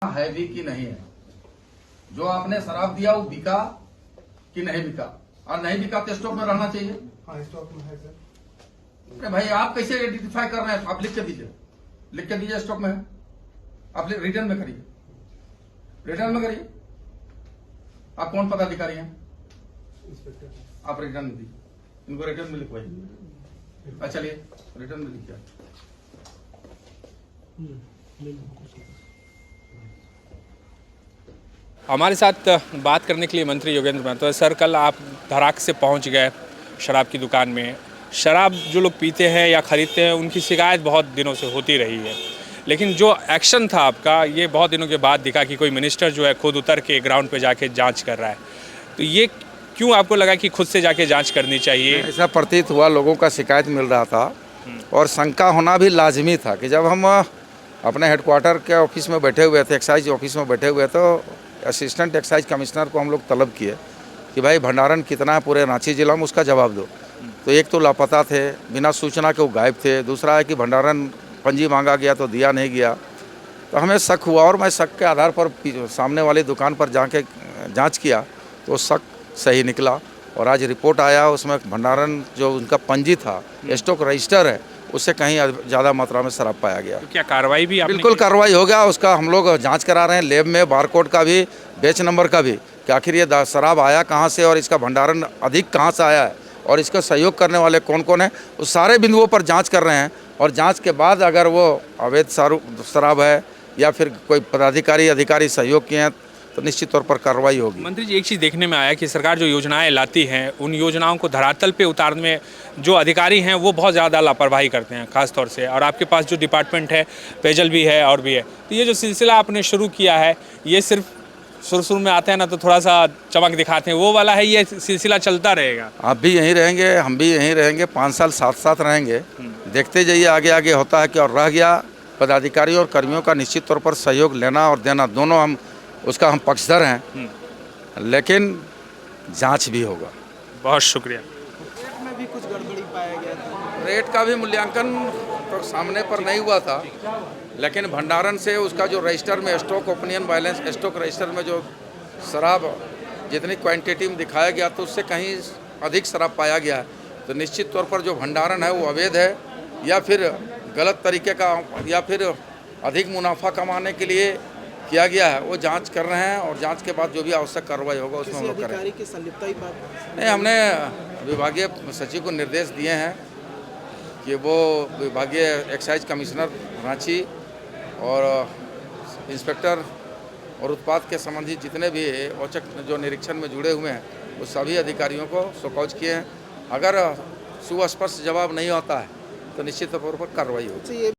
है भी कि नहीं है, जो आपने शराब दिया वो बिका कि नहीं बिका, और नहीं बिका तो स्टॉक में रहना चाहिए। हाँ, स्टॉक में है सर। अरे भाई आप कैसे आइडेंटिफाई कर रहे हैं? आप लिख के दीजिए, लिख के दीजिए स्टॉक में है, आप रिटर्न में करिए, रिटर्न में करिए। आप कौन पदाधिकारी हैं? इंस्पेक्टर। आप रिटर्न में दीजिए, इनको रिटर्न में लिखवाइए। अच्छा चलिए रिटर्न में लिखिए। हमारे साथ बात करने के लिए मंत्री योगेंद्र महतो सर, कल आप धराक से पहुंच गए शराब की दुकान में। शराब जो लोग पीते हैं या ख़रीदते हैं उनकी शिकायत बहुत दिनों से होती रही है, लेकिन जो एक्शन था आपका ये बहुत दिनों के बाद दिखा कि कोई मिनिस्टर जो है खुद उतर के ग्राउंड पे जाके जांच कर रहा है। तो ये क्यों आपको लगा कि खुद से जाके जांच करनी चाहिए? ऐसा प्रतीत हुआ, लोगों का शिकायत मिल रहा था और शंका होना भी लाजमी था कि जब हम अपने हेडक्वार्टर के ऑफिस में बैठे हुए थे, एक्साइज ऑफिस में बैठे हुए, तो असिस्टेंट एक्साइज कमिश्नर को हम लोग तलब किए कि भाई भंडारण कितना है पूरे रांची जिला में, उसका जवाब दो। तो एक तो लापता थे, बिना सूचना के वो गायब थे। दूसरा है कि भंडारण पंजी मांगा गया तो दिया नहीं गया। तो हमें शक हुआ और मैं शक के आधार पर सामने वाली दुकान पर जाके जांच किया तो शक सही निकला और आज रिपोर्ट आया, उसमें भंडारण जो उनका पंजी था, स्टॉक रजिस्टर है, उससे कहीं ज़्यादा मात्रा में शराब पाया गया। तो क्या कार्रवाई भी आपने बिल्कुल की? कार्रवाई हो गया, उसका हम लोग जांच करा रहे हैं लैब में, बारकोड का भी, बैच नंबर का भी, कि आखिर ये शराब आया कहाँ से और इसका भंडारण अधिक कहाँ से आया है और इसका सहयोग करने वाले कौन कौन हैं, उस सारे बिंदुओं पर जांच कर रहे हैं। और जांच के बाद अगर वो अवैध शराब है या फिर कोई पदाधिकारी अधिकारी सहयोग किए हैं तो निश्चित तौर पर कार्रवाई होगी। मंत्री जी, एक चीज़ देखने में आया कि सरकार जो योजनाएं लाती हैं उन योजनाओं को धरातल पे उतारने में जो अधिकारी हैं वो बहुत ज़्यादा लापरवाही करते हैं खास तौर से। और आपके पास जो डिपार्टमेंट है, पेयजल भी है और भी है, तो ये जो सिलसिला आपने शुरू किया है ये सिर्फ शुरू में आते हैं ना तो थोड़ा सा चमक दिखाते हैं, वो वाला है, ये सिलसिला चलता रहेगा? आप भी यहीं रहेंगे, हम भी यहीं रहेंगे, 5 साल साथ साथ रहेंगे। देखते जाइए आगे आगे होता है कि और रह गया पदाधिकारियों और कर्मियों का निश्चित तौर पर सहयोग लेना और देना, दोनों उसका हम पक्षधर हैं, लेकिन जांच भी होगा। बहुत शुक्रिया। रेट में भी कुछ गड़बड़ी पाया गया था। रेट का भी मूल्यांकन तो सामने पर नहीं हुआ था, लेकिन भंडारण से उसका जो रजिस्टर में stock opinion balance, stock register में जो शराब जितनी क्वांटिटी में दिखाया गया तो उससे कहीं अधिक शराब पाया गया है। तो निश्चित तौर पर जो भंडारण है वो अवैध है या फिर गलत तरीके का या फिर अधिक मुनाफा कमाने के लिए किया गया है, वो जांच कर रहे हैं और जांच के बाद जो भी आवश्यक कार्रवाई होगा उसमें हम लोग करेंगे। अधिकारी की संलिप्तता ही बात नहीं, हमने विभागीय सचिव को निर्देश दिए हैं कि वो विभागीय एक्साइज कमिश्नर रांची और इंस्पेक्टर और उत्पाद के संबंधित जितने भी औचक जो निरीक्षण में जुड़े हुए हैं वो सभी अधिकारियों को शोकॉज किए हैं। अगर सुस्पष्ट जवाब नहीं होता है तो निश्चित तौर पर कार्रवाई होगी।